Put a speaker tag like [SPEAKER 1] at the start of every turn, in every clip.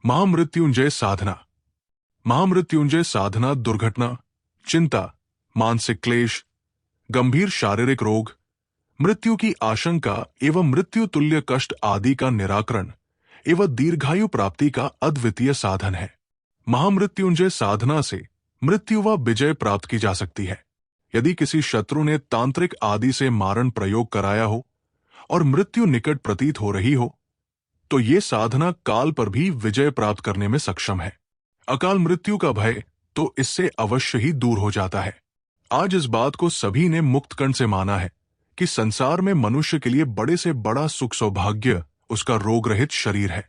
[SPEAKER 1] महामृत्युंजय साधना। महामृत्युंजय साधना दुर्घटना, चिंता, मानसिक क्लेश, गंभीर शारीरिक रोग, मृत्यु की आशंका एवं मृत्यु तुल्य कष्ट आदि का निराकरण एवं दीर्घायु प्राप्ति का अद्वितीय साधन है। महामृत्युंजय साधना से मृत्यु व विजय प्राप्त की जा सकती है। यदि किसी शत्रु ने तांत्रिक आदि से मारण प्रयोग कराया हो और मृत्यु निकट प्रतीत हो रही हो, तो ये साधना काल पर भी विजय प्राप्त करने में सक्षम है। अकाल मृत्यु का भय तो इससे अवश्य ही दूर हो जाता है। आज इस बात को सभी ने मुक्तकंठ से माना है कि संसार में मनुष्य के लिए बड़े से बड़ा सुख सौभाग्य उसका रोग रहित शरीर है,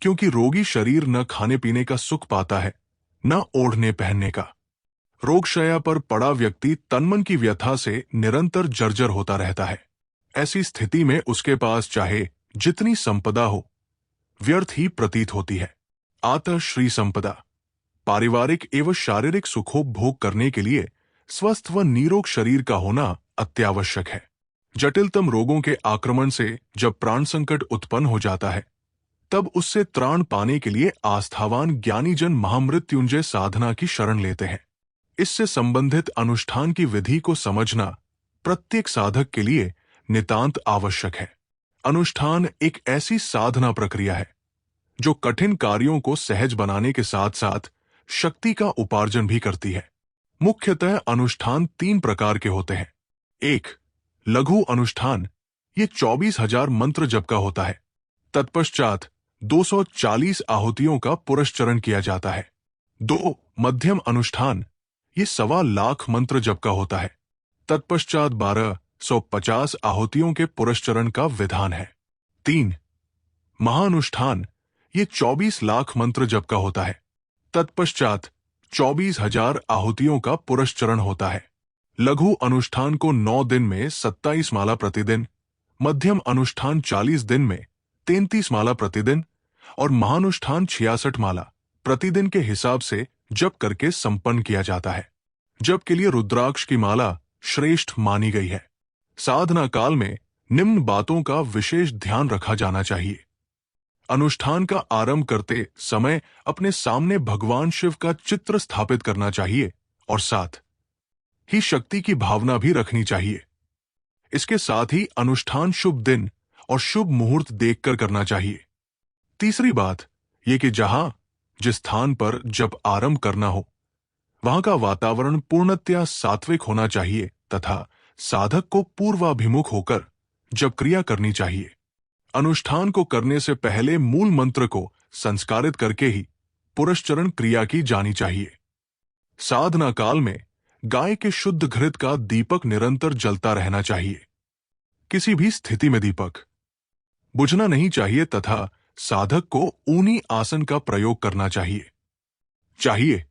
[SPEAKER 1] क्योंकि रोगी शरीर न खाने पीने का सुख पाता है, न ओढ़ने पहनने का। रोगशैया पर पड़ा व्यक्ति तनमन की व्यथा से निरंतर जर्जर होता रहता है। ऐसी स्थिति में उसके पास चाहे जितनी संपदा हो, व्यर्थ ही प्रतीत होती है। आतः श्री संपदा, पारिवारिक एवं शारीरिक सुखोपभोग करने के लिए स्वस्थ व निरोग शरीर का होना अत्यावश्यक है। जटिलतम रोगों के आक्रमण से जब प्राण संकट उत्पन्न हो जाता है, तब उससे त्राण पाने के लिए आस्थावान ज्ञानी जन महामृत्युंजय साधना की शरण लेते हैं। इससे संबंधित अनुष्ठान की विधि को समझना प्रत्येक साधक के लिए नितांत आवश्यक है। अनुष्ठान एक ऐसी साधना प्रक्रिया है जो कठिन कार्यों को सहज बनाने के साथ साथ शक्ति का उपार्जन भी करती है। मुख्यतः अनुष्ठान 3 प्रकार के होते हैं। 1. लघु अनुष्ठान, ये 24,000 मंत्र जप का होता है। तत्पश्चात 240 आहुतियों का पुरस्चरण किया जाता है। 2. मध्यम अनुष्ठान, ये 1.25 लाख मंत्र जप का होता है। तत्पश्चात 1250 आहुतियों के पुरस्चरण का विधान है। 3. महानुष्ठान, ये 24 लाख मंत्र जप का होता है। तत्पश्चात 24,000 आहुतियों का पुरस्चरण होता है। लघु अनुष्ठान को 9 दिन में 27 माला प्रतिदिन, मध्यम अनुष्ठान 40 दिन में 33 माला प्रतिदिन और महानुष्ठान 66 माला प्रतिदिन के हिसाब से जप करके संपन्न किया जाता है। जप के लिए रुद्राक्ष की माला श्रेष्ठ मानी गई है। साधना काल में निम्न बातों का विशेष ध्यान रखा जाना चाहिए। अनुष्ठान का आरंभ करते समय अपने सामने भगवान शिव का चित्र स्थापित करना चाहिए और साथ ही शक्ति की भावना भी रखनी चाहिए। इसके साथ ही अनुष्ठान शुभ दिन और शुभ मुहूर्त देखकर करना चाहिए। तीसरी बात यह कि जिस स्थान पर जप आरंभ करना हो, वहां का वातावरण पूर्णतया सात्विक होना चाहिए तथा साधक को पूर्वाभिमुख होकर जप क्रिया करनी चाहिए। अनुष्ठान को करने से पहले मूल मंत्र को संस्कारित करके ही पुरस्चरण क्रिया की जानी चाहिए। साधना काल में गाय के शुद्ध घृत का दीपक निरंतर जलता रहना चाहिए। किसी भी स्थिति में दीपक बुझना नहीं चाहिए तथा साधक को ऊनी आसन का प्रयोग करना चाहिए।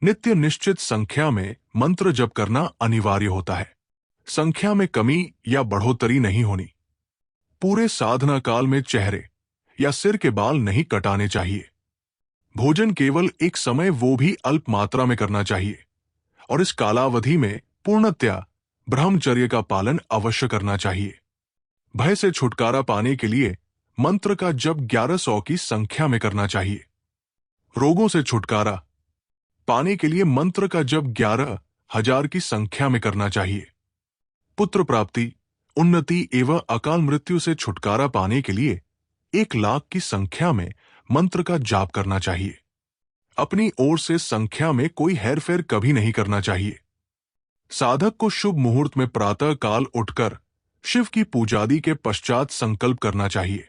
[SPEAKER 1] नित्य निश्चित संख्या में मंत्र जप करना अनिवार्य होता है। संख्या में कमी या बढ़ोतरी नहीं होनी। पूरे साधना काल में चेहरे या सिर के बाल नहीं कटाने चाहिए। भोजन केवल एक समय, वो भी अल्प मात्रा में करना चाहिए और इस कालावधि में पूर्णतया ब्रह्मचर्य का पालन अवश्य करना चाहिए। भय से छुटकारा पाने के लिए मंत्र का जप 1100 की संख्या में करना चाहिए। रोगों से छुटकारा पाने के लिए मंत्र का जप 11,000 की संख्या में करना चाहिए। पुत्र प्राप्ति, उन्नति एवं अकाल मृत्यु से छुटकारा पाने के लिए 1 लाख की संख्या में मंत्र का जाप करना चाहिए। अपनी ओर से संख्या में कोई हेरफेर कभी नहीं करना चाहिए। साधक को शुभ मुहूर्त में प्रातः काल उठकर शिव की पूजादि के पश्चात संकल्प करना चाहिए।